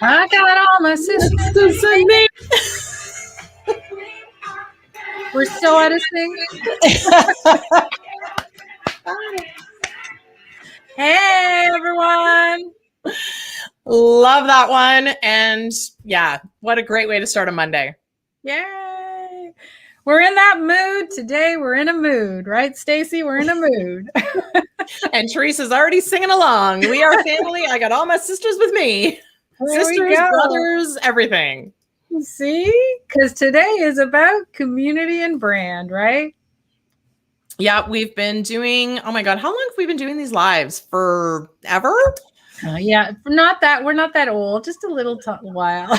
I got all my sisters with me. We're still at a sing. Hey, everyone. Love that one. And yeah, what a great way to start a Monday. Yay. We're in that mood today. We're in a mood, right, Stacy? We're in a mood. And Teresa's already singing along. We are family. I got all my sisters with me. There Sisters, brothers, everything. See? Because today is about community and brand, right? Yeah, we've been doing, oh my God, how long have we been doing these lives? Forever? Yeah, we're not that old, just a little while.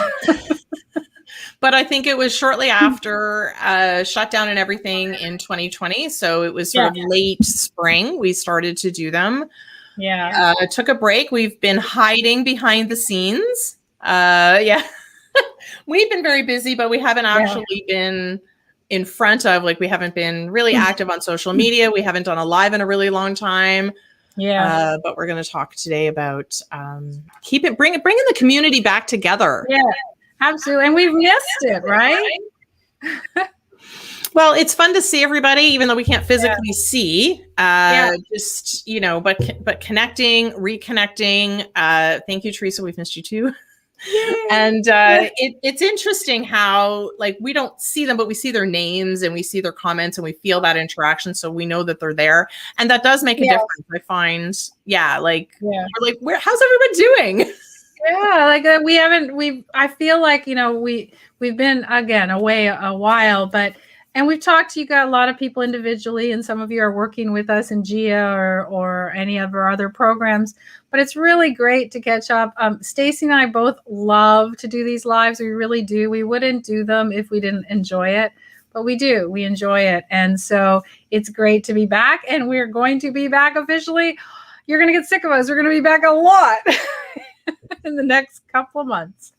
But I think it was shortly after shutdown and everything in 2020. So it was sort of late spring. We started to do them. Yeah. Took a break. We've been hiding behind the scenes. Yeah. We've been very busy, but we haven't actually been in front of, like, we haven't been really active on social media. We haven't done a live in a really long time. Yeah. But we're going to talk today about bringing the community back together. Yeah, absolutely. And we've missed it, right? Well, it's fun to see everybody, even though we can't physically see. Just, but connecting, reconnecting. Thank you, Teresa. We've missed you too. Yay. And it's interesting how, like, we don't see them, but we see their names and we see their comments and we feel that interaction. So we know that they're there. And that does make a difference. I find, we're like, how's everyone doing? Yeah, like I feel like, we've been, again, away a while, and we've talked to you, got a lot of people individually, and some of you are working with us in GIA or any of our other programs, but it's really great to catch up. Stacy and I both love to do these lives. We really do. We wouldn't do them if we didn't enjoy it, but we do. We enjoy it. And so it's great to be back, and we're going to be back officially. You're going to get sick of us. We're going to be back a lot in the next couple of months.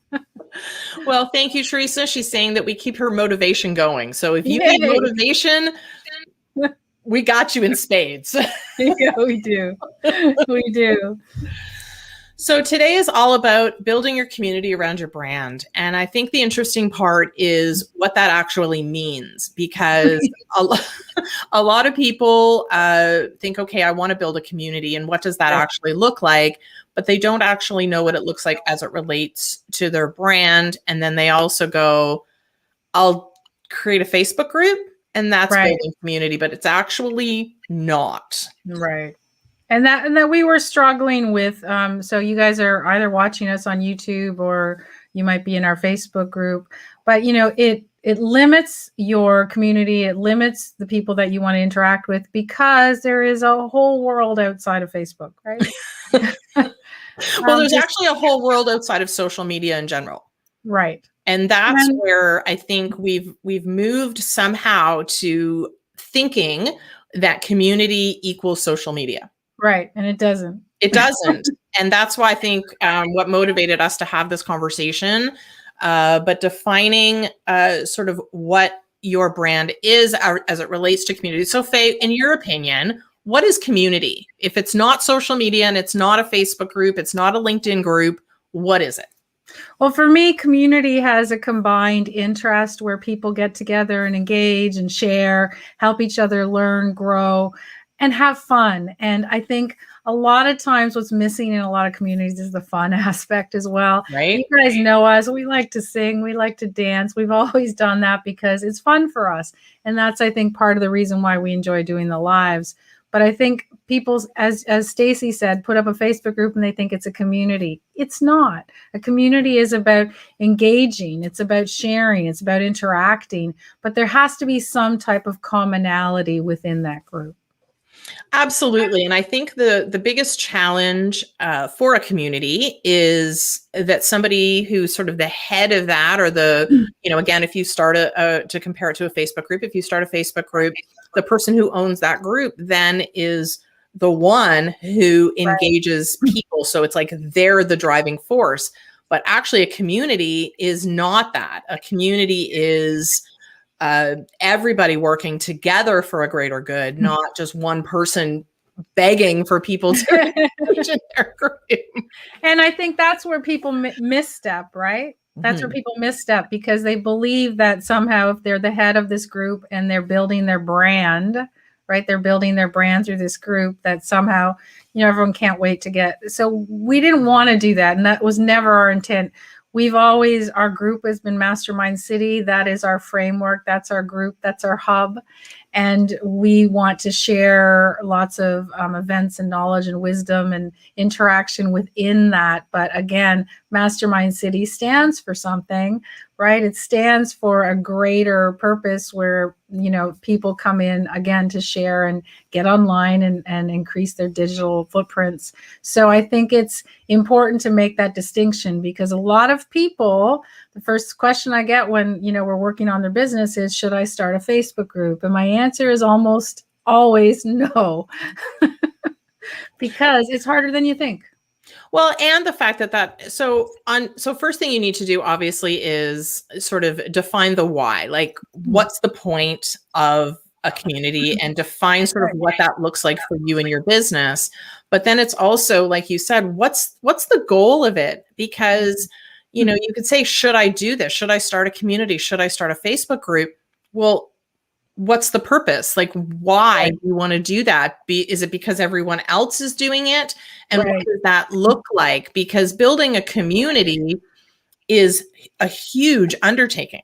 Well, thank you, Teresa. She's saying that we keep her motivation going. So if you need motivation, we got you in spades. Yeah, we do. We do. So today is all about building your community around your brand. And I think the interesting part is what that actually means, because a lot of people think, okay, I want to build a community, and what does that actually look like? But they don't actually know what it looks like as it relates to their brand. And then they also go, I'll create a Facebook group and that's building community, but it's actually not. Right. And that we were struggling with. So you guys are either watching us on YouTube or you might be in our Facebook group, but it limits your community. It limits the people that you want to interact with, because there is a whole world outside of Facebook, right? Well, there's actually a whole world outside of social media in general. Right. And that's where I think we've moved somehow to thinking that community equals social media. Right. And it doesn't. It doesn't. And that's why I think what motivated us to have this conversation, but defining sort of what your brand is as it relates to community. So Faye, in your opinion, what is community? If it's not social media and it's not a Facebook group, it's not a LinkedIn group, what is it? Well, for me, community has a combined interest where people get together and engage and share, help each other learn, grow, and have fun. And I think a lot of times what's missing in a lot of communities is the fun aspect as well. Right. You guys know us. We like to sing. We like to dance. We've always done that because it's fun for us. And that's, I think, part of the reason why we enjoy doing the lives. But I think people, as Stacy said, put up a Facebook group and they think it's a community. It's not. A community is about engaging. It's about sharing. It's about interacting. But there has to be some type of commonality within that group. Absolutely. And I think the biggest challenge for a community is that somebody who's sort of the head of that, or again, if you start to compare it to a Facebook group, if you start a Facebook group, the person who owns that group then is the one who engages people. So it's like they're the driving force. But actually a community is not that. A community is everybody working together for a greater good, not just one person begging for people to engage in their group. And I think that's where people misstep, right? That's where people misstep because they believe that somehow if they're the head of this group and they're building their brand, right? They're building their brand through this group that somehow, everyone can't wait to get. So we didn't want to do that. And that was never our intent. Our group has been Mastermind City. That is our framework. That's our group. That's our hub. And we want to share lots of events and knowledge and wisdom and interaction within that. But again, Mastermind City stands for something, right? It stands for a greater purpose where, people come in again to share and get online and increase their digital footprints. So I think it's important to make that distinction because a lot of people, the first question I get when, we're working on their business is, should I start a Facebook group? And my answer is almost always no, because it's harder than you think. Well, and the fact so first thing you need to do obviously is sort of define the why, like what's the point of a community and define sort of what that looks like for you and your business. But then it's also, like you said, what's the goal of it? Because, you could say, should I do this? Should I start a community? Should I start a Facebook group? Well, what's the purpose? Like, why do you want to do that? Is it because everyone else is doing it? And what does that look like? Because building a community is a huge undertaking.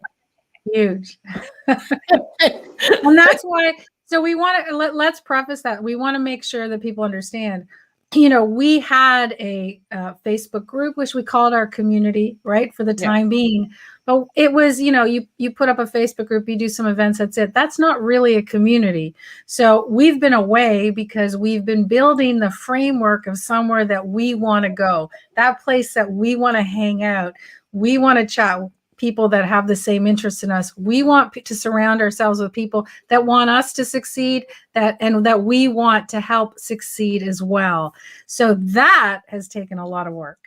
Huge. And that's why, so we want to, let's preface that. We want to make sure that people understand, we had a Facebook group, which we called our community, right, for the time being. But it was, you put up a Facebook group, you do some events, that's it. That's not really a community. So we've been away because we've been building the framework of somewhere that we want to go, that place that we want to hang out. We want to chat with people that have the same interests in us. We want to surround ourselves with people that want us to succeed, and that we want to help succeed as well. So that has taken a lot of work.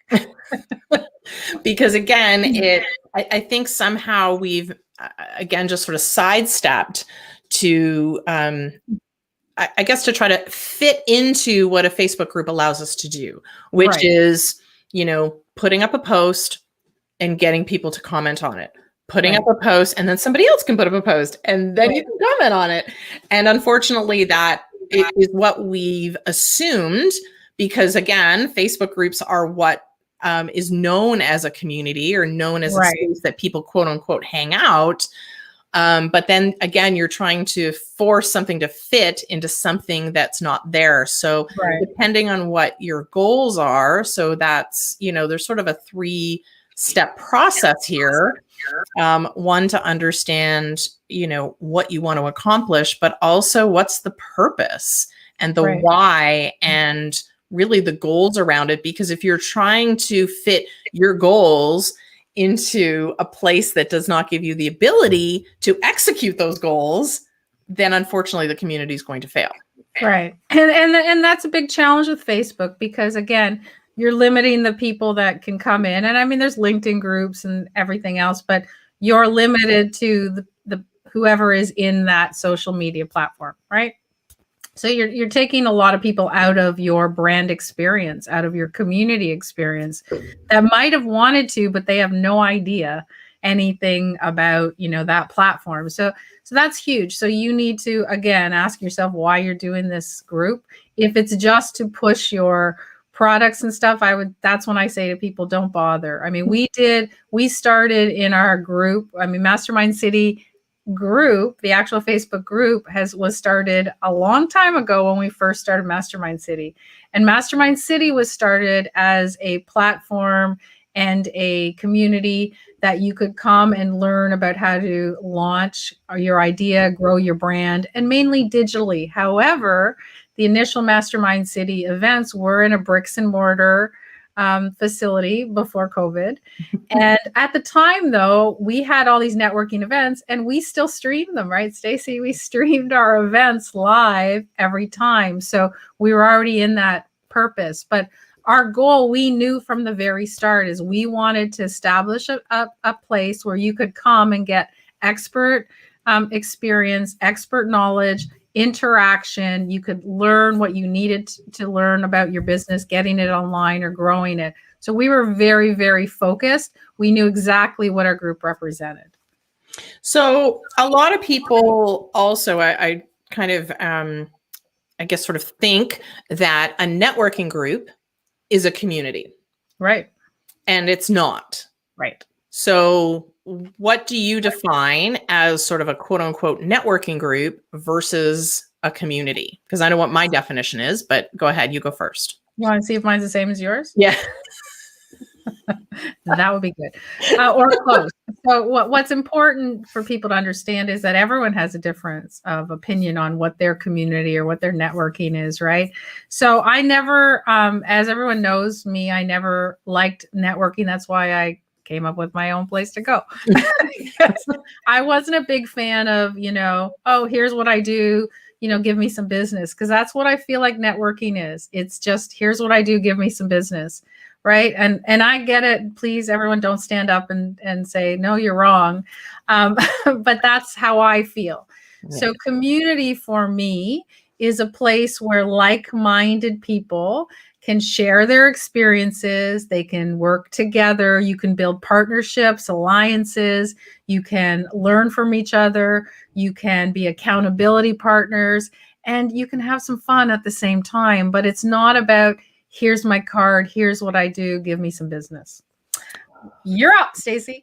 Because again, I think somehow we've again just sort of sidestepped to I guess to try to fit into what a Facebook group allows us to do, which is, putting up a post and getting people to comment on it, putting up a post, and then somebody else can put up a post and then you can comment on it. And unfortunately, that is what we've assumed, because again, Facebook groups are what is known as a community or known as a space that people quote unquote hang out. But then again, you're trying to force something to fit into something that's not there. So depending on what your goals are, so that's, there's sort of a 3-step process here. One, to understand, what you want to accomplish, but also what's the purpose and the why, and really the goals around it. Because if you're trying to fit your goals into a place that does not give you the ability to execute those goals, then unfortunately the community is going to fail. Right. And that's a big challenge with Facebook, because again, you're limiting the people that can come in. And I mean, there's LinkedIn groups and everything else, but you're limited to the whoever is in that social media platform, right? So you're taking a lot of people out of your brand experience, out of your community experience that might have wanted to, but they have no idea anything about, that platform. So that's huge. So you need to, again, ask yourself why you're doing this group. If it's just to push your products and stuff, that's when I say to people, don't bother. I mean, we started in our group. I mean, Mastermind City group, the actual Facebook group was started a long time ago when we first started Mastermind City. And Mastermind City was started as a platform and a community that you could come and learn about how to launch your idea, grow your brand, and mainly digitally. However, the initial Mastermind City events were in a bricks and mortar facility before COVID. And at the time, though, we had all these networking events and we still streamed them, right, Stacey? We streamed our events live every time. So we were already in that purpose. But our goal, we knew from the very start, is we wanted to establish a place where you could come and get expert experience, expert knowledge interaction. You could learn what you needed to learn about your business, getting it online or growing it. So we were very, very focused. We knew exactly what our group represented. So a lot of people also, I kind of, I guess, sort of think that a networking group is a community. Right. And it's not. Right. So what do you define as sort of a quote unquote networking group versus a community? Because I know what my definition is, but go ahead, you go first. You want to see if mine's the same as yours? Yeah. That would be good. Or close. So what's important for people to understand is that everyone has a difference of opinion on what their community or what their networking is, right? So I never, as everyone knows me, I never liked networking. That's why I came up with my own place to go. I wasn't a big fan of, oh, here's what I do, give me some business. Because that's what I feel like networking is. It's just, here's what I do, give me some business. Right. And I get it. Please, everyone, don't stand up and say, no, you're wrong. But that's how I feel. Yeah. So community for me is a place where like-minded people can share their experiences. They can work together. You can build partnerships, alliances. You can learn from each other. You can be accountability partners, and you can have some fun at the same time. But it's not about, here's my card, here's what I do, give me some business. You're up, Stacey.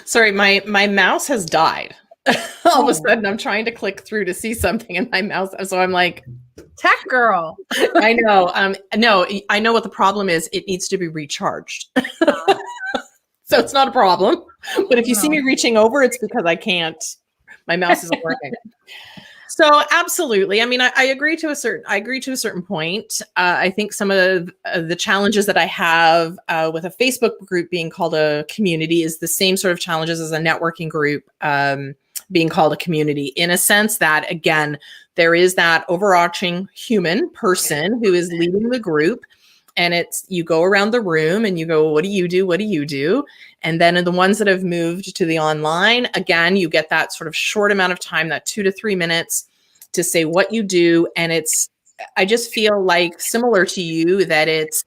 Sorry, my mouse has died. All of a sudden, I'm trying to click through to see something in my mouse. So I'm like, tech girl. I know. No, I know what the problem is. It needs to be recharged. So it's not a problem. But if you see me reaching over, it's because I can't. My mouse isn't working. So absolutely. I mean, I agree to a certain point. I think some of the challenges that I have with a Facebook group being called a community is the same sort of challenges as a networking group being called a community, in a sense that, again, there is that overarching human person who is leading the group. And it's, you go around the room and you go, what do you do? What do you do? And then in the ones that have moved to the online, again, you get that sort of short amount of time, that 2 to 3 minutes to say what you do. And it's, I just feel like similar to you, that it's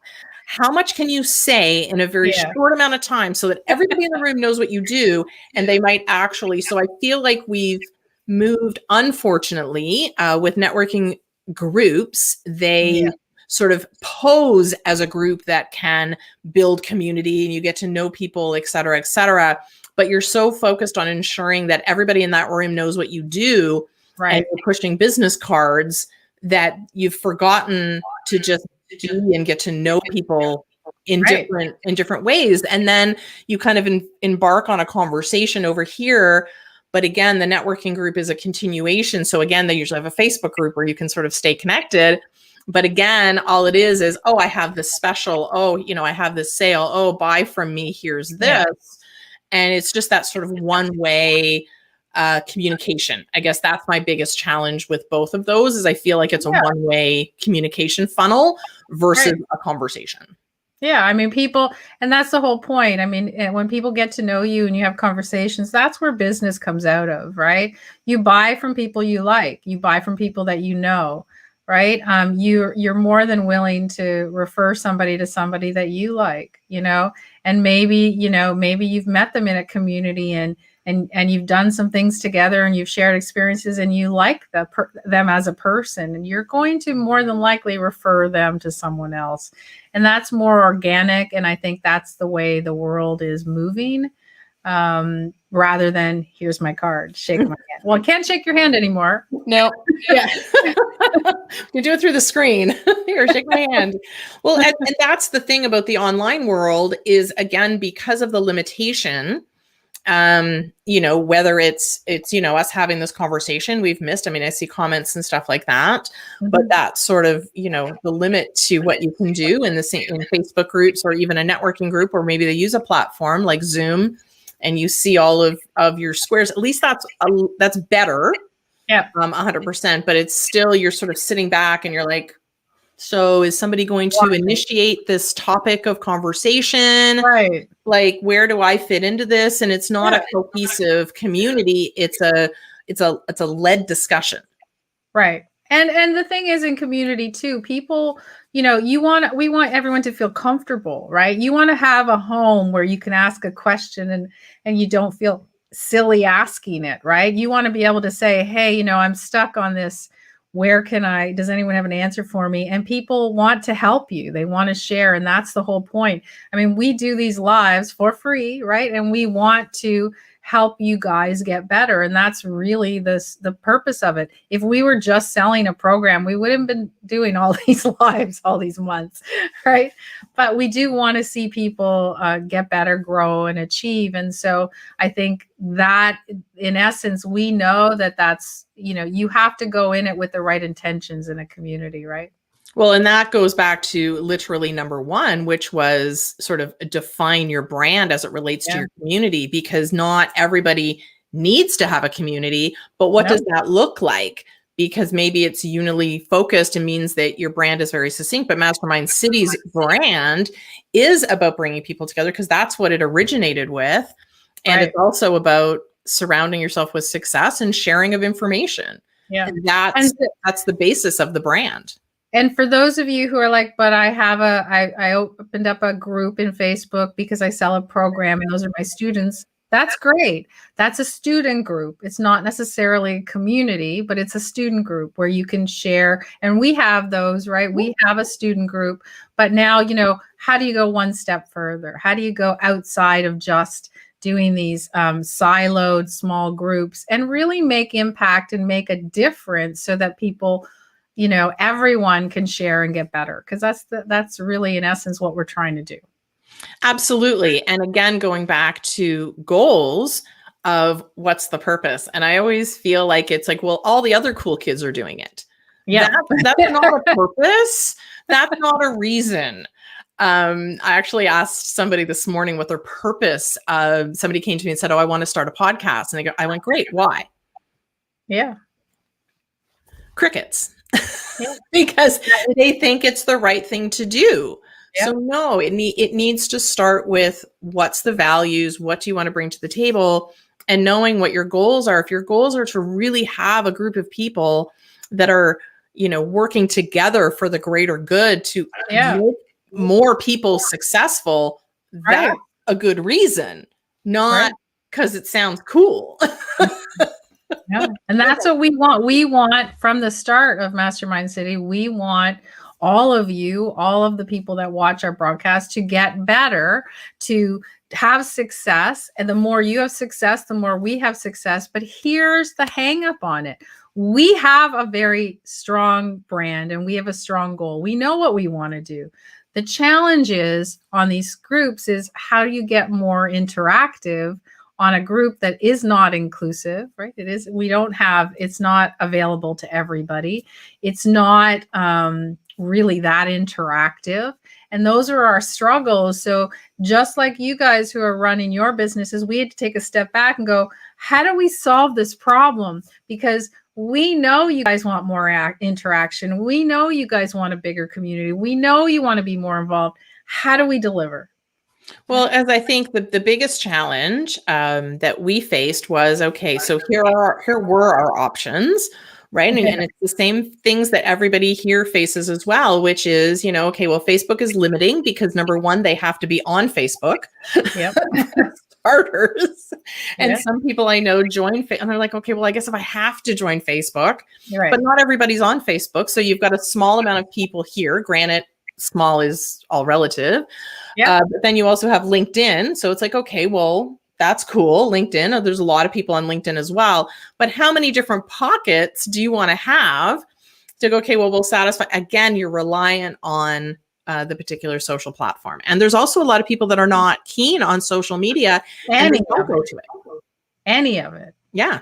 how much can you say in a very short amount of time so that everybody in the room knows what you do, and they might actually, so I feel like we've moved, unfortunately, with networking groups, they sort of pose as a group that can build community and you get to know people, et cetera, but you're so focused on ensuring that everybody in that room knows what you do, and you're pushing business cards, that you've forgotten to just be and get to know people in different ways. And then you kind of embark on a conversation over here. But again, the networking group is a continuation. So again, they usually have a Facebook group where you can sort of stay connected. But again, all it is, oh, I have this special, oh, I have this sale, oh, buy from me, here's this. Yeah. And it's just that sort of one-way communication. I guess that's my biggest challenge with both of those, is I feel like it's a one-way communication funnel versus a conversation. Yeah, I mean, people, and that's the whole point. I mean, when people get to know you and you have conversations, that's where business comes out of, right? You buy from people you like, you buy from people that you know. Right. You're more than willing to refer somebody to somebody that you like, and maybe you've met them in a community and you've done some things together and you've shared experiences and you like them as a person, and you're going to more than likely refer them to someone else. And that's more organic. And I think that's the way the world is moving. Rather than, here's my card, shake my hand. Well, I can't shake your hand anymore. No. Yeah. You do it through the screen. Here, shake my hand. Well, and that's the thing about the online world is, again, because of the limitation, whether it's, us having this conversation we've missed. I mean, I see comments and stuff like that, but that's sort of, the limit to what you can do in Facebook groups, or even a networking group, or maybe they use a platform like Zoom and you see all of your squares. At least that's better. Yeah. 100%, but it's still, you're sort of sitting back and you're like, so is somebody going to initiate this topic of conversation? Right. Like, where do I fit into this? And it's not a cohesive community. It's it's a led discussion. Right. And the thing is, in community too, people, we want everyone to feel comfortable, right? You want to have a home where you can ask a question and you don't feel silly asking it, right? You want to be able to say, hey, I'm stuck on this. Does anyone have an answer for me? And people want to help you. They want to share. And that's the whole point. I mean, we do these lives for free, right? And we want to help you guys get better. And that's really the purpose of it. If we were just selling a program, we wouldn't have been doing all these lives, all these months, right? But we do want to see people get better, grow, and achieve. And so I think that in essence, we know that's, you have to go in it with the right intentions in a community, right? Well, and that goes back to literally number one, which was sort of define your brand as it relates to your community, because not everybody needs to have a community, but what does that look like? Because maybe it's unily focused and means that your brand is very succinct, but Mastermind City's brand is about bringing people together because that's what it originated with. And it's also about surrounding yourself with success and sharing of information. Yeah. And that's the basis of the brand. And for those of you who are like, but I opened up a group in Facebook because I sell a program and those are my students. That's great. That's a student group. It's not necessarily a community, but it's a student group where you can share. And we have those, right? We have a student group, but now, how do you go one step further? How do you go outside of just doing these siloed small groups and really make impact and make a difference so that people, everyone can share and get better? Because that's really in essence what we're trying to do. Absolutely. And again, going back to goals of what's the purpose. And I always feel like it's like, well, all the other cool kids are doing it. Yeah. That's not a purpose. That's not a reason. I actually asked somebody this morning what their purpose. Somebody came to me and said, oh, I want to start a podcast. And I went, great. Why? Yeah. Crickets. Because they think it's the right thing to do. Yep. So no, it needs to start with what's the values, what do you want to bring to the table, and knowing what your goals are. If your goals are to really have a group of people that are, working together for the greater good to make more people successful, that's a good reason, not because it sounds cool. Yeah. And that's what we want. We want from the start of Mastermind City, we want all of you, all of the people that watch our broadcast to get better, to have success. And the more you have success, the more we have success. But here's the hang up on it. We have a very strong brand and we have a strong goal. We know what we want to do. The challenge is on these groups is how do you get more interactive on a group that is not inclusive, right? It's not available to everybody. It's not really that interactive. And those are our struggles. So just like you guys who are running your businesses, we had to take a step back and go, how do we solve this problem? Because we know you guys want more interaction. We know you guys want a bigger community. We know you want to be more involved. How do we deliver? Well, as I think the biggest challenge that we faced was, okay, so here were our options, right? And it's the same things that everybody here faces as well, which is, okay, well, Facebook is limiting because number one, they have to be on Facebook. Yep. Starters. And some people I know join and they're like, okay, well, I guess if I have to join Facebook, but not everybody's on Facebook. So you've got a small amount of people here. Granted, small is all relative. But then you also have LinkedIn. So it's like, okay, well, that's cool. LinkedIn, there's a lot of people on LinkedIn as well. But how many different pockets do you want to have to go, okay, well, we'll satisfy. Again, you're reliant on the particular social platform. And there's also a lot of people that are not keen on social media and they don't go to it. Any of it. Yeah.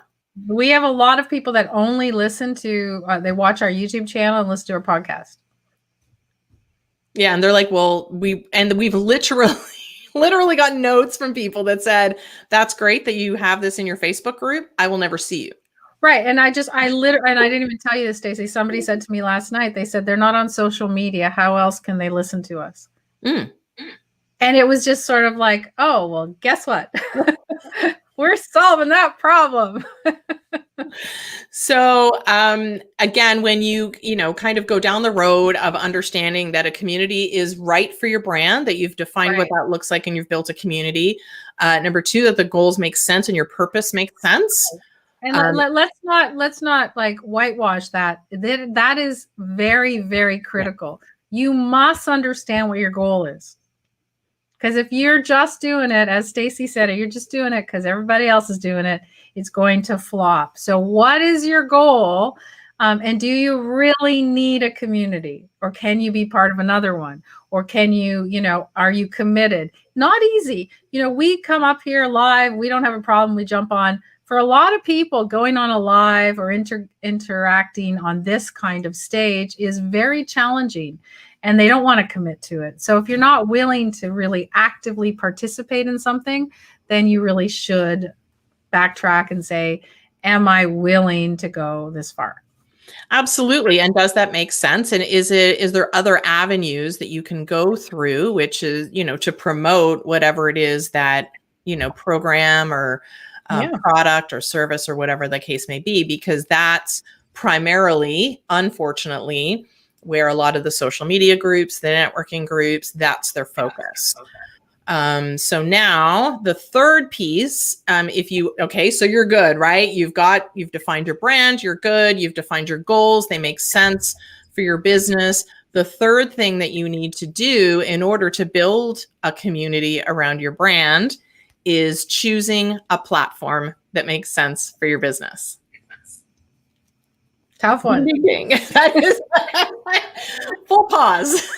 We have a lot of people that only listen to, they watch our YouTube channel and listen to our podcast. Yeah. And they're like, well, we've literally got notes from people that said, that's great that you have this in your Facebook group. I will never see you. Right. And I didn't even tell you this, Stacey. Somebody said to me last night, they said, they're not on social media. How else can they listen to us? And it was just sort of like, oh, well, guess what? We're solving that problem. So again, when you kind of go down the road of understanding that a community is right for your brand, that you've defined what that looks like and you've built a community. Number two, that the goals make sense and your purpose makes sense. And let's not like whitewash that. That is very, very critical. You must understand what your goal is. Because if you're just doing it, as Stacy said, you're just doing it because everybody else is doing it, it's going to flop. So what is your goal? And do you really need a community? Or can you be part of another one? Or can you, are you committed? Not easy. We come up here live. We don't have a problem. We jump on. For a lot of people, going on a live or interacting on this kind of stage is very challenging. And they don't want to commit to it. So if you're not willing to really actively participate in something, then you really should backtrack and say, am I willing to go this far? Absolutely. And does that make sense? And is there other avenues that you can go through, which is, to promote whatever it is that, program or product or service or whatever the case may be, because that's primarily, unfortunately, where a lot of the social media groups, the networking groups, that's their focus. So now the third piece, so you're good, right? You've defined your brand, you're good. You've defined your goals. They make sense for your business. The third thing that you need to do in order to build a community around your brand is choosing a platform that makes sense for your business. Tough one. That is full pause.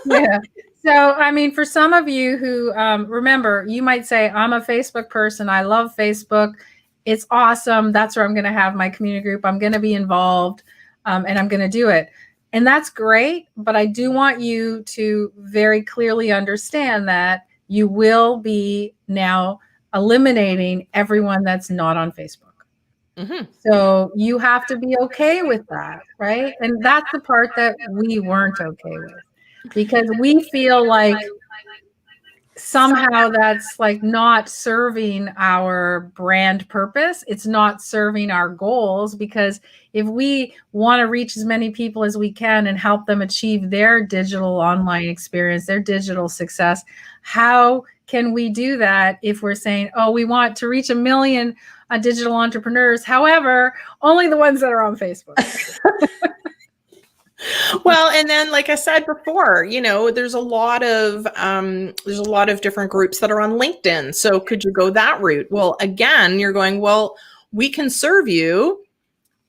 Yeah. So, for some of you who remember, you might say, I'm a Facebook person. I love Facebook. It's awesome. That's where I'm going to have my community group. I'm going to be involved and I'm going to do it. And that's great. But I do want you to very clearly understand that you will be now eliminating everyone that's not on Facebook. Mm-hmm. So you have to be okay with that, right? And that's the part that we weren't okay with, because we feel like somehow that's like not serving our brand purpose. It's not serving our goals, because if we want to reach as many people as we can and help them achieve their digital online experience, their digital success, how can we do that if we're saying, oh, we want to reach 1 million digital entrepreneurs, however, only the ones that are on Facebook? Well, and then, like I said before, there's a lot of different groups that are on LinkedIn. So could you go that route? Well, again, you're going, well, we can serve you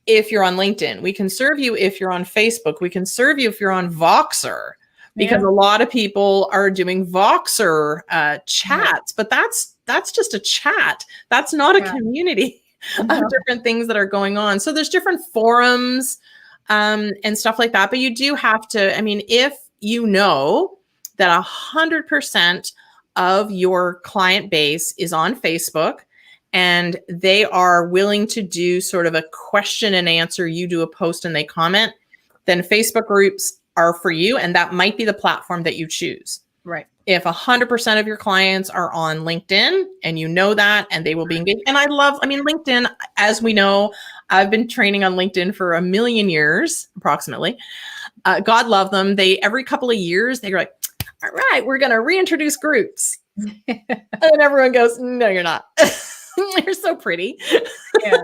if you're on LinkedIn. We can serve you if you're on Facebook. We can serve you if you're on Voxer, because a lot of people are doing Voxer chats, but that's just a chat. That's not a community of different things that are going on. So there's different forums and stuff like that. But you do have to, if you know that 100% of your client base is on Facebook and they are willing to do sort of a question and answer, you do a post and they comment, then Facebook groups are for you. And that might be the platform that you choose. Right. If 100% of your clients are on LinkedIn and you know that, and they will be engaged. And LinkedIn, as we know, I've been training on LinkedIn for 1 million years, approximately. God love them. Every couple of years, they're like, all right, we're going to reintroduce groups. And then everyone goes, no, you're not. You're so pretty. Yeah.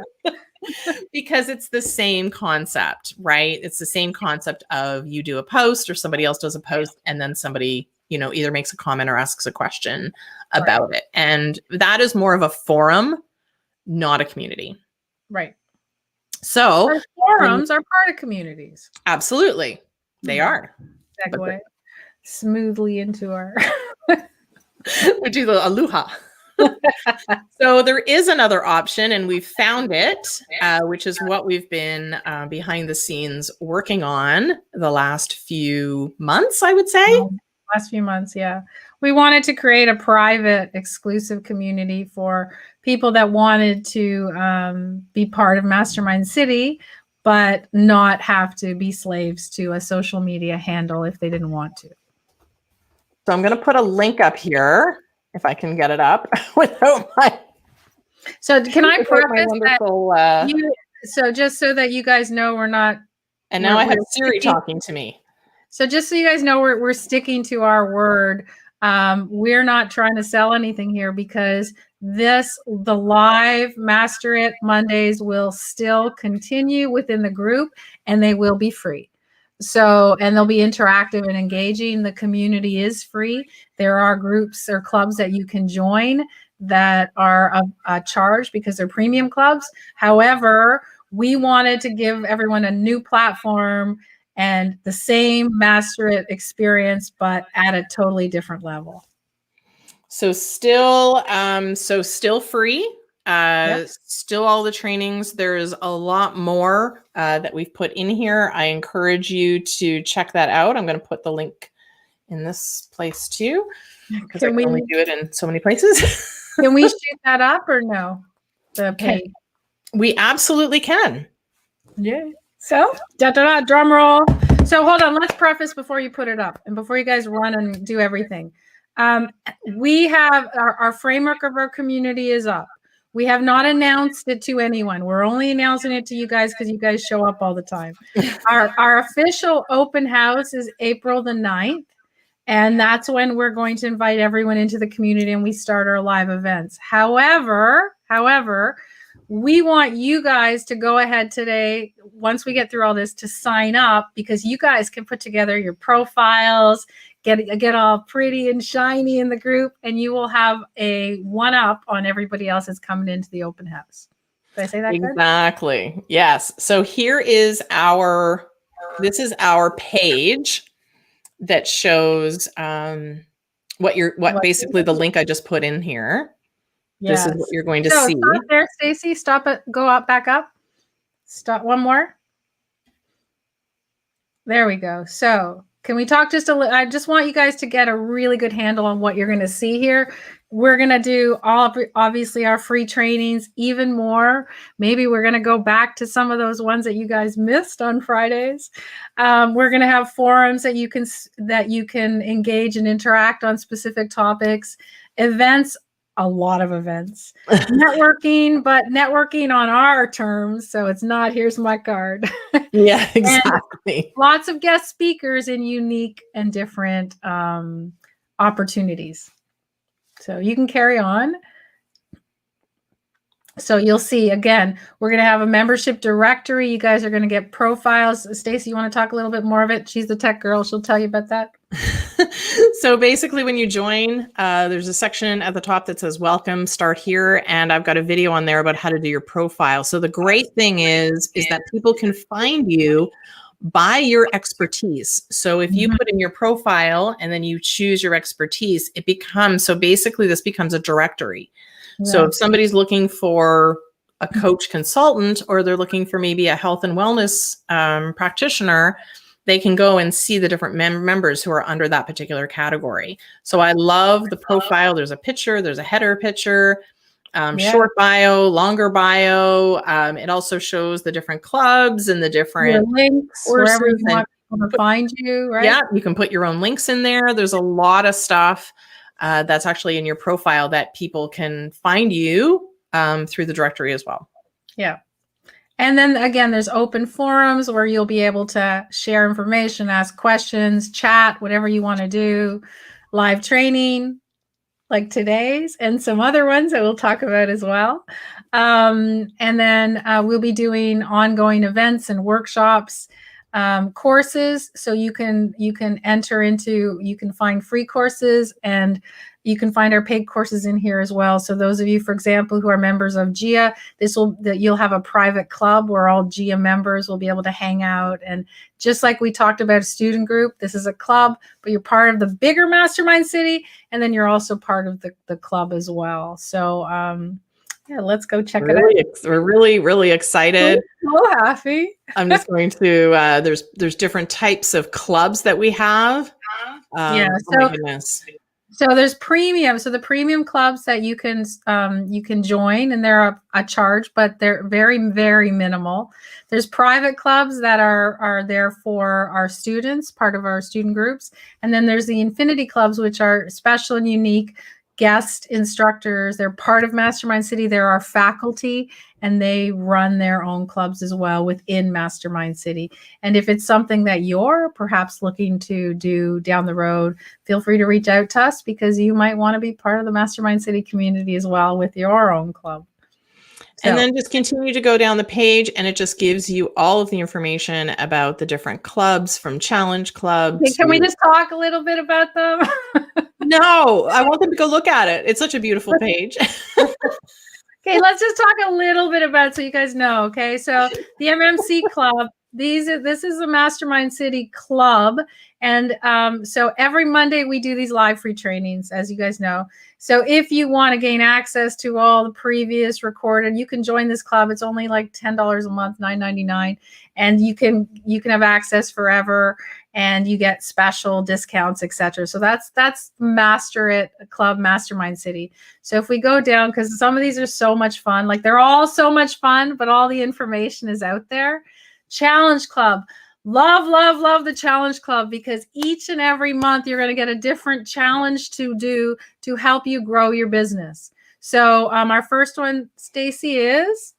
Because it's the same concept, right? It's the same concept of you do a post or somebody else does a post and then somebody, either makes a comment or asks a question about it. And that is more of a forum, not a community. Right. So our forums are part of communities. Absolutely. They are. Segue smoothly into our we do the aluha. So there is another option, and we've found it, which is what we've been behind the scenes working on the last few months, I would say. Last few months, yeah. We wanted to create a private, exclusive community for people that wanted to be part of Mastermind City, but not have to be slaves to a social media handle if they didn't want to. So I'm going to put a link up here, if I can get it up without my. So can I preface that So just so that you guys know, we're not. And now I have we're Siri sticking, talking to me. so just so you guys know, we're sticking to our word. We're not trying to sell anything here because the live Master It Mondays will still continue within the group and they will be free. So, and they'll be interactive and engaging. The community is free. There are groups or clubs that you can join that are a charge because they're premium clubs. However, we wanted to give everyone a new platform and the same Master It experience, but at a totally different level. So still free. Yep. Still all the trainings. There's a lot more that we've put in here. I encourage you to check that out. I'm going to put the link in this place too, because I can only do it in so many places. Can we shoot that up or no? The page. We absolutely can. Yeah. So, drum roll. So hold on, let's preface before you put it up and before you guys run and do everything. We have our framework of our community is up. We have not announced it to anyone. We're only announcing it to you guys because you guys show up all the time. Our official open house is April the 9th. And that's when we're going to invite everyone into the community and we start our live events. However, we want you guys to go ahead today, once we get through all this, to sign up because you guys can put together your profiles, get all pretty and shiny in the group, and you will have a one-up on everybody else that's coming into the open house. Did I say that exactly? Good? Yes. So here is this is our page that shows what basically the link I just put in here. Yes. This is what you're going to see. Stop there, Stacy. Stop it. Go up, back up. Stop. One more. There we go. So can we talk just a little? I just want you guys to get a really good handle on what you're going to see here. We're going to do obviously our free trainings, even more. Maybe we're going to go back to some of those ones that you guys missed on Fridays. We're going to have forums that you can engage and interact on specific topics, events, a lot of events, networking, but networking on our terms. So it's not, here's my card. Yeah, exactly. Lots of guest speakers in unique and different opportunities. So you can carry on. So you'll see, again, we're going to have a membership directory. You guys are going to get profiles. Stacy, you want to talk a little bit more of it? She's the tech girl. She'll tell you about that. So basically when you join, there's a section at the top that says welcome, start here. And I've got a video on there about how to do your profile. So the great thing is that people can find you by your expertise. So if you put in your profile and then you choose your expertise, basically this becomes a directory. Yeah. So if somebody's looking for a coach consultant, or they're looking for maybe a health and wellness practitioner, they can go and see the different members who are under that particular category. So I love the profile. There's a picture, there's a header picture, short bio, longer bio. It also shows the different clubs and the different links wherever you want people to find you, right? Yeah, you can put your own links in there. There's a lot of stuff that's actually in your profile that people can find you through the directory as well. Yeah. And then again, there's open forums where you'll be able to share information, ask questions, chat, whatever you want to do, live training like today's and some other ones that we'll talk about as well. And then we'll be doing ongoing events and workshops, courses. So you can enter into, you can find free courses and you can find our paid courses in here as well. So those of you, for example, who are members of GIA, you'll have a private club where all GIA members will be able to hang out. And just like we talked about a student group, this is a club, but you're part of the bigger mastermind city. And then you're also part of the club as well. So yeah, let's go check it out. We're really, really excited. So happy. I'm just going to, there's different types of clubs that we have. Yeah. Oh my goodness. So there's premium. So the premium clubs that you can join, and they're a charge, but they're very, very minimal. There's private clubs that are there for our students, part of our student groups. And then there's the Infinity clubs, which are special and unique. guest instructors. They're part of Mastermind City. There are faculty, and they run their own clubs as well within Mastermind City. And if it's something that you're perhaps looking to do down the road, feel free to reach out to us, because you might want to be part of the Mastermind City community as well with your own club. And then just continue to go down the page, and it just gives you all of the information about the different clubs, from Challenge Club. Okay, can we just talk a little bit about them? No, I want them to go look at it. It's such a beautiful page. Okay, let's just talk a little bit about it so you guys know. Okay, so the MMC Club, this is a Mastermind City club. And so every Monday we do these live free trainings, as you guys know. So if you want to gain access to all the previous recorded, you can join this club. It's only like $10 a month, $9.99, and you can have access forever, and you get special discounts, etc. So that's Master It Club, Mastermind City. So if we go down, because some of these are so much fun, like they're all so much fun, but all the information is out there. Challenge Club. Love, love, love the Challenge Club, because each and every month you're going to get a different challenge to do to help you grow your business. So our first one, Stacy, is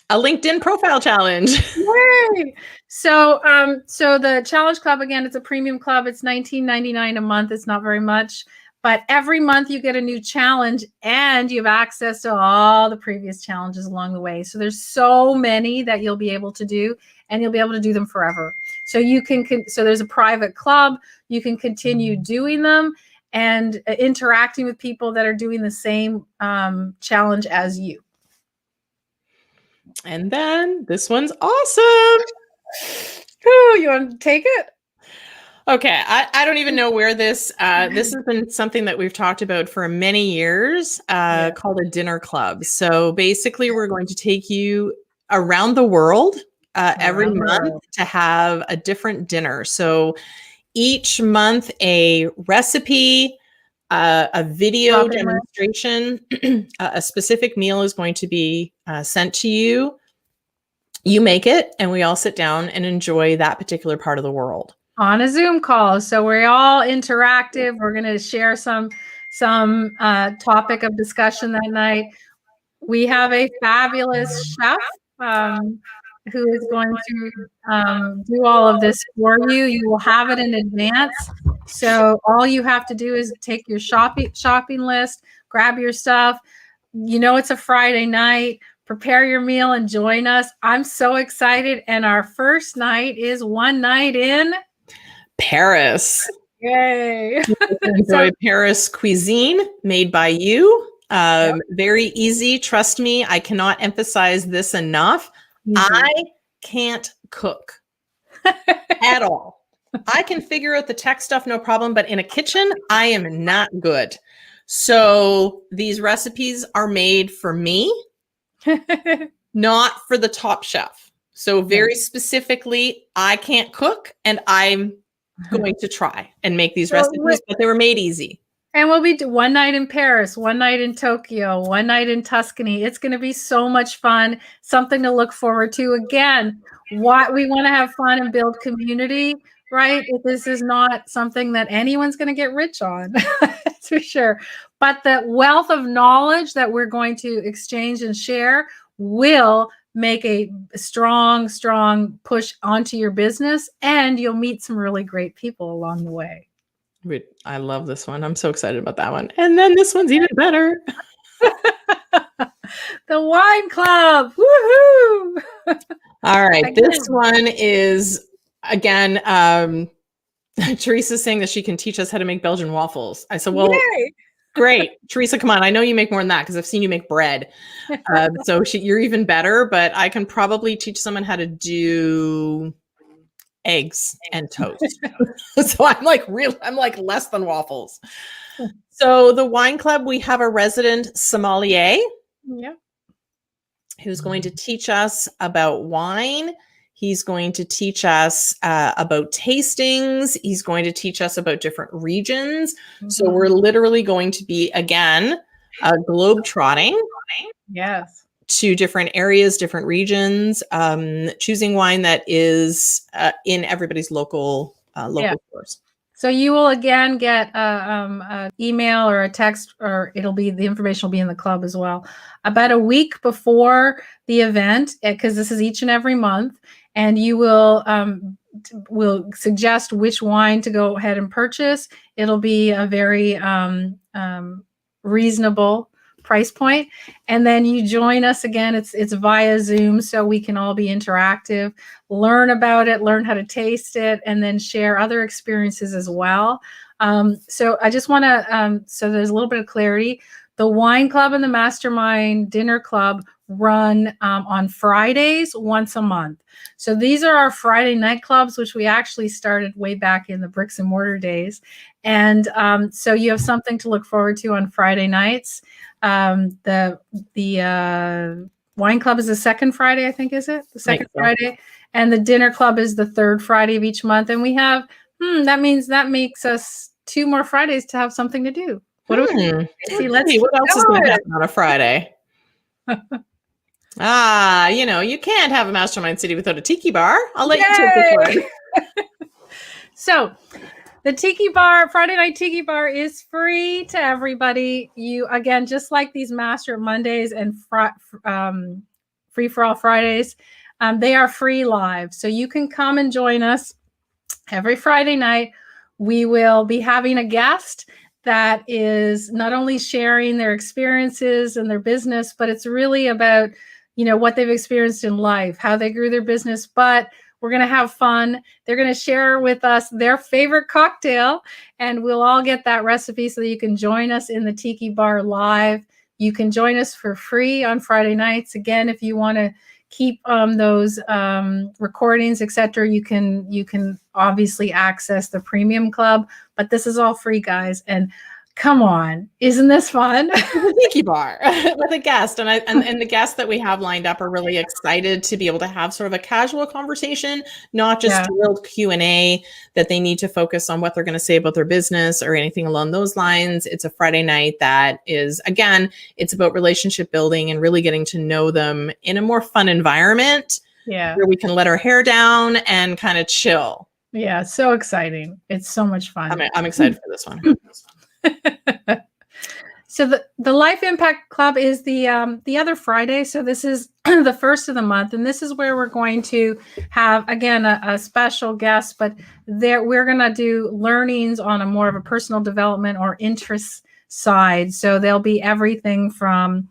a LinkedIn profile challenge. Yay! So the Challenge Club, again, it's a premium club. It's $19.99 a month. It's not very much. But every month you get a new challenge, and you have access to all the previous challenges along the way. So there's so many that you'll be able to do, and you'll be able to do them forever. So you can, so there's a private club. You can continue doing them and interacting with people that are doing the same challenge as you. And then this one's awesome. Ooh, you want to take it? Okay, I don't even know where this has been something that we've talked about for many years, called a dinner club. So basically, we're going to take you around the world every month to have a different dinner. So each month, a recipe, a video demonstration, a specific meal is going to be sent to you. You make it, and we all sit down and enjoy that particular part of the world on a Zoom call. So we're all interactive. We're going to share some topic of discussion that night. We have a fabulous chef who is going to do all of this for you. You will have it in advance. So all you have to do is take your shopping list, grab your stuff. You know, it's a Friday night. Prepare your meal and join us. I'm so excited. And our first night is one night in Paris. Yay. Enjoy Paris cuisine made by you. Very easy. Trust me. I cannot emphasize this enough. I can't cook at all. I can figure out the tech stuff, no problem. But in a kitchen, I am not good. So these recipes are made for me, not for the top chef. So very specifically, I can't cook, and I'm going to try and make these recipes, but they were made easy. And we'll be one night in Paris, one night in Tokyo, one night in Tuscany. It's going to be so much fun, something to look forward to. Again, what we want to have fun and build community, right? This is not something that anyone's going to get rich on, that's for sure. But the wealth of knowledge that we're going to exchange and share will make a strong, strong push onto your business, and you'll meet some really great people along the way. I love this one. I'm so excited about that one. And then this one's even better. The Wine Club. Woohoo! All right. This one is, again, Teresa's saying that she can teach us how to make Belgian waffles. I said, well, yay! Great. Teresa, come on. I know you make more than that because I've seen you make bread. So you're even better, but I can probably teach someone how to do eggs and toast. So I'm like less than waffles. So the Wine Club, we have a resident sommelier who's going to teach us about wine. He's going to teach us about tastings. He's going to teach us about different regions. So we're literally going to be, again, globe trotting. Yes. To different areas, different regions, choosing wine that is in everybody's local stores. So you will again get a email or a text, or the information will be in the club as well, about a week before the event, because this is each and every month, and you will suggest which wine to go ahead and purchase. It'll be a very reasonable price point, and then you join us again. It's via Zoom, so we can all be interactive, learn about it, learn how to taste it, and then share other experiences as well. So I just want to so there's a little bit of clarity. The wine club and the mastermind dinner club run on Fridays once a month. So these are our Friday night clubs, which we actually started way back in the bricks and mortar days. And so you have something to look forward to on Friday nights. The wine club is the second Friday, I think, is it? The second Friday. And the dinner club is the third Friday of each month. And we have, that makes us 2 more Fridays to have something to do. What do we see? Let's see what else is going to happen on a Friday. You can't have a Mastermind City without a tiki bar. I'll let you take this one. So the tiki bar, Friday night tiki bar, is free to everybody. You, again, just like these Master Mondays and Free for All Fridays, they are free live. So you can come and join us every Friday night. We will be having a guest that is not only sharing their experiences and their business, but it's really about, what they've experienced in life, how they grew their business. But we're going to have fun. They're going to share with us their favorite cocktail, and we'll all get that recipe so that you can join us in the Tiki Bar live. You can join us for free on Friday nights. Again, if you want to keep those recordings, etc., you can obviously access the premium club, but this is all free, guys. And come on, isn't this fun? Tiki bar with a guest, and the guests that we have lined up are really excited to be able to have sort of a casual conversation, not just a real Q&A that they need to focus on what they're going to say about their business or anything along those lines. It's a Friday night that is, again, it's about relationship building and really getting to know them in a more fun environment. Yeah, where we can let our hair down and kind of chill. Yeah, so exciting. It's so much fun. I'm excited for this one. So the Life Impact Club is the other Friday. So this is the first of the month, and this is where we're going to have, again, a special guest, but we're going to do learnings on a more of a personal development or interest side. So there'll be everything from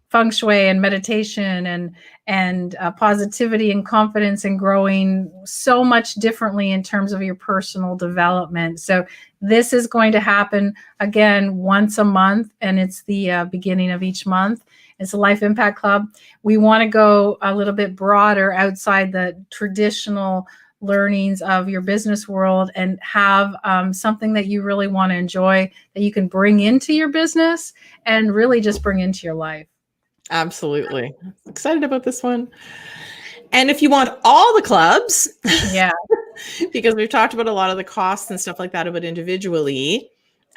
feng shui and meditation and positivity and confidence and growing so much differently in terms of your personal development. So this is going to happen, again, once a month, and it's the beginning of each month. It's a Life Impact Club. We want to go a little bit broader outside the traditional learnings of your business world and have something that you really want to enjoy that you can bring into your business and really just bring into your life. Absolutely. Excited about this one. And if you want all the clubs, because we've talked about a lot of the costs and stuff like that about individually.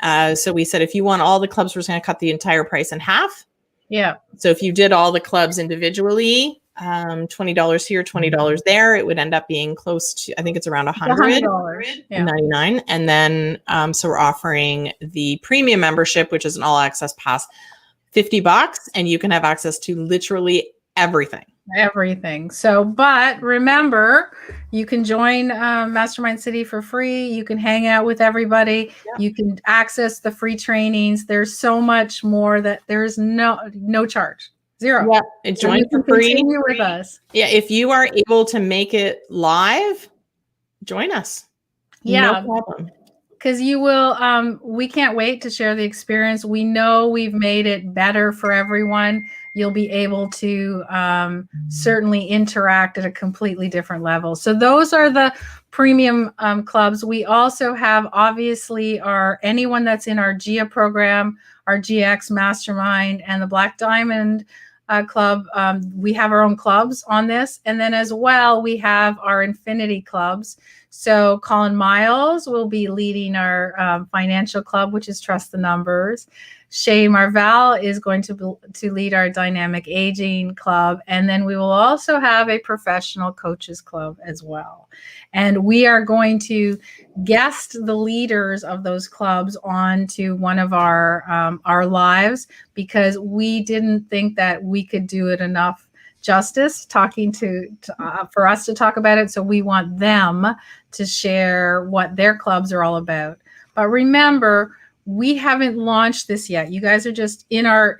So we said, if you want all the clubs, we're just going to cut the entire price in half. Yeah. So if you did all the clubs individually, $20 here, $20 there, it would end up being close to, I think it's around $199. And then, so we're offering the premium membership, which is an all access pass, $50, and you can have access to literally everything. So, but remember, you can join Mastermind City for free. You can hang out with everybody. Yeah. You can access the free trainings. There's so much more that there's no charge. Zero. Yeah, join for free. Continue with us. Yeah, if you are able to make it live, join us. Yeah. No problem. Because you will, we can't wait to share the experience. We know we've made it better for everyone. You'll be able to certainly interact at a completely different level. So those are the premium clubs. We also have, obviously, anyone that's in our GIA program, our GX Mastermind, and the Black Diamond Club. We have our own clubs on this. And then as well, we have our Infinity Clubs. So Colin Miles will be leading our financial club, which is Trust the Numbers. Shay Marval is going to lead our dynamic aging club. And then we will also have a professional coaches club as well. And we are going to guest the leaders of those clubs onto one of our lives, because we didn't think that we could do it enough justice talking for us to talk about it. So we want them to share what their clubs are all about. But remember, we haven't launched this yet. You guys are just in our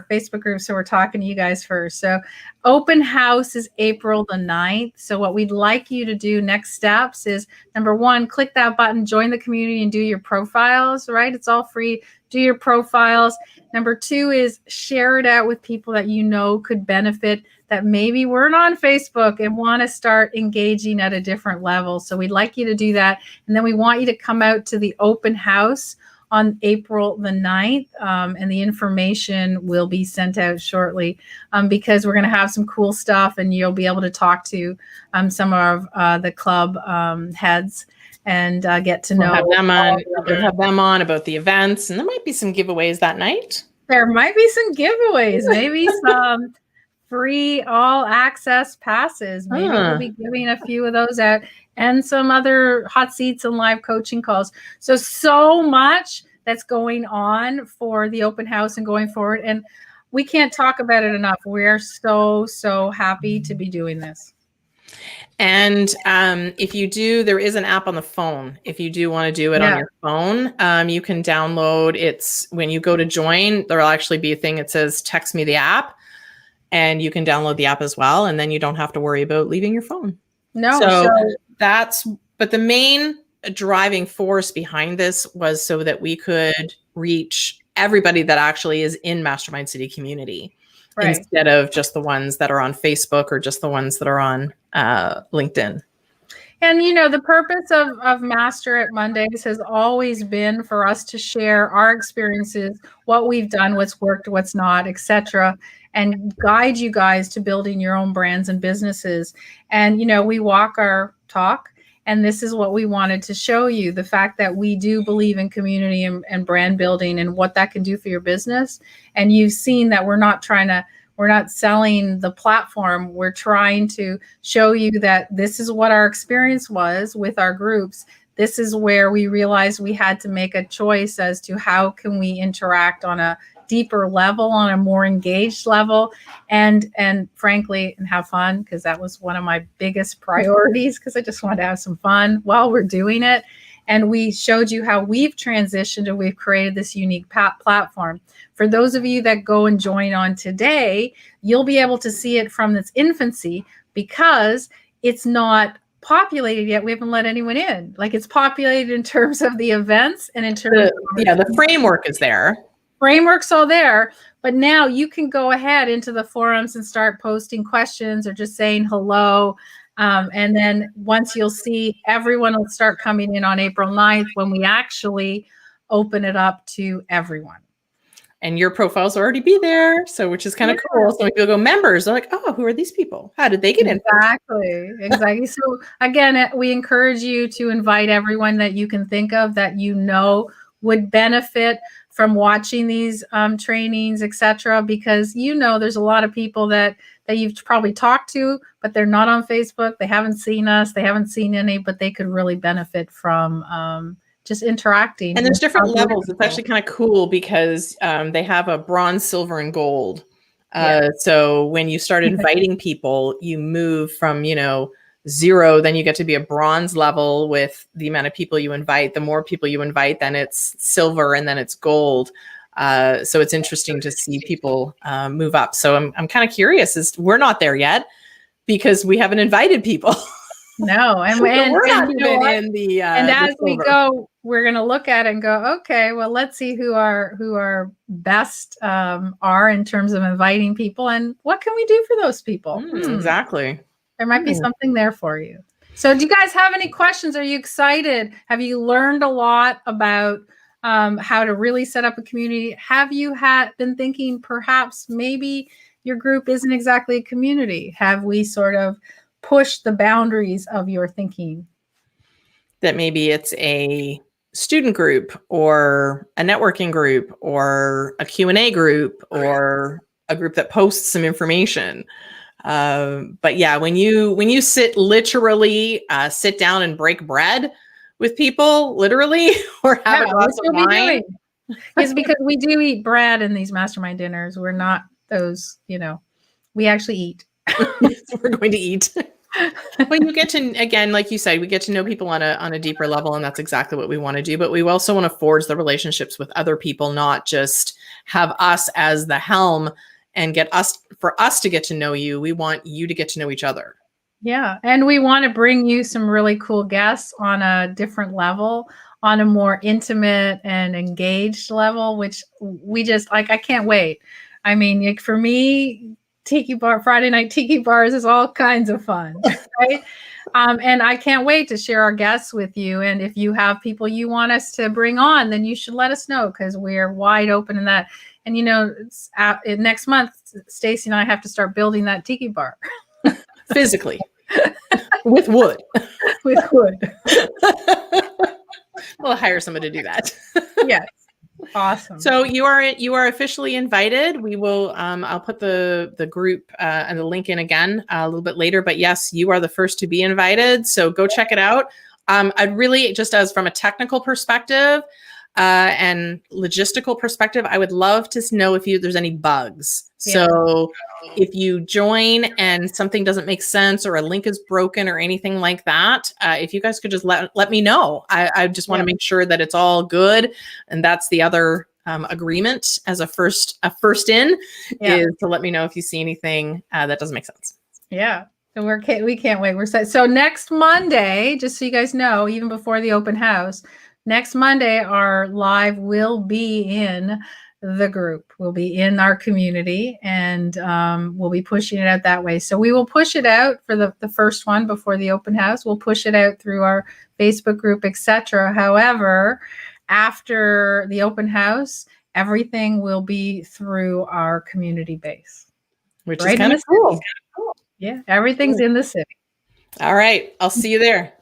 Facebook group, so we're talking to you guys first. So open house is April the 9th. So what we'd like you to do next steps is, number one, click that button, join the community and do your profiles, right? It's all free. Do your profiles. Number two is share it out with people that you know could benefit, that maybe weren't on Facebook and want to start engaging at a different level. So we'd like you to do that. And then we want you to come out to the open house on April the 9th, and the information will be sent out shortly, because we're going to have some cool stuff, and you'll be able to talk to some of the club heads and get to know. We'll have them on about the events, and there might be some giveaways that night. There might be some giveaways, maybe some free all access passes. Maybe we'll be giving a few of those out, and some other hot seats and live coaching calls. So much that's going on for the open house and going forward. And we can't talk about it enough. We're so happy to be doing this. And if you do, there is an app on the phone. If you do want to do it on your phone, you can download. It's when you go to join, there'll actually be a thing that says text me the app, and you can download the app as well. And then you don't have to worry about leaving your phone. No. But the main driving force behind this was so that we could reach everybody that actually is in Mastermind City community, right, instead of just the ones that are on Facebook or just the ones that are on LinkedIn. And, you know, the purpose of Master It Mondays has always been for us to share our experiences, what we've done, what's worked, what's not, etc., and guide you guys to building your own brands and businesses. And, you know, we walk our talk, and this is what we wanted to show you, the fact that we do believe in community and brand building and what that can do for your business. And you've seen that we're not selling the platform. We're trying to show you that this is what our experience was with our groups. This is where we realized we had to make a choice as to how can we interact on a deeper level, on a more engaged level, and frankly, and have fun, because that was one of my biggest priorities, because I just wanted to have some fun while we're doing it. And we showed you how we've transitioned and we've created this unique platform. For those of you that go and join on today, you'll be able to see it from its infancy, because it's not populated yet. We haven't let anyone in. Like, it's populated in terms of the events and in terms of the framework is there. Framework's all there, but now you can go ahead into the forums and start posting questions or just saying hello. And then once you'll see, everyone will start coming in on April 9th when we actually open it up to everyone. And your profiles will already be there, so which is kind of cool. So when people go members, they're like, oh, who are these people? How did they get in? Exactly. So again, we encourage you to invite everyone that you can think of that you know would benefit from watching these trainings, etc., because you know there's a lot of people that you've probably talked to, but they're not on Facebook. They haven't seen us. They haven't seen any, but they could really benefit from just interacting. And there's different levels. It's actually kind of cool because they have a bronze, silver, and gold. So when you start inviting people, you move from, 0, then you get to be a bronze level with the amount of people you invite. The more people you invite, then it's silver, and then it's gold. So it's interesting to see people move up. So I'm kind of curious, we're not there yet because we haven't invited people. No, and we're not even in the and as we go, we're going to look at it and go, okay, well, let's see who our best are in terms of inviting people, and what can we do for those people? Exactly. There might be something there for you. So do you guys have any questions? Are you excited? Have you learned a lot about how to really set up a community? Have you been thinking perhaps maybe your group isn't exactly a community? Have we sort of pushed the boundaries of your thinking? That maybe it's a student group or a networking group or a Q&A group or a group that posts some information. But yeah, when you literally sit down and break bread with people, literally, or have a glass of wine. It's because we do eat bread in these mastermind dinners. We're not those, we actually eat. We're going to eat. When you get to, again, like you said, we get to know people on a deeper level, and that's exactly what we want to do. But we also want to forge the relationships with other people, not just have us as the helm and for us to get to know you. We want you to get to know each other. Yeah. And we want to bring you some really cool guests on a different level, on a more intimate and engaged level, which we just like, I can't wait. I mean, for me, Friday night tiki bars is all kinds of fun, right? And I can't wait to share our guests with you. And if you have people you want us to bring on, then you should let us know, because we're wide open in that. And next month, Stacy and I have to start building that tiki bar. Physically. With wood. With wood. We'll hire somebody to do that. Yes. Awesome. So you are officially invited. We will I'll put the group and the link in again a little bit later, but yes, you are the first to be invited. So go check it out. I'd really, just as from a technical perspective and logistical perspective, I would love to know if there's any bugs. Yeah. So if you join and something doesn't make sense or a link is broken or anything like that, if you guys could just let me know. I just want to make sure that it's all good. And that's the other agreement as a first in is to let me know if you see anything that doesn't make sense. Yeah. So we can't wait. We're set. So next Monday, just so you guys know, even before the open house, next Monday, our live will be in the group. We'll be in our community, and we'll be pushing it out that way. So we will push it out for the first one before the open house. We'll push it out through our Facebook group, etc. However, after the open house, everything will be through our community base. Which is kind of cool. Yeah, everything's in the city. All right. I'll see you there.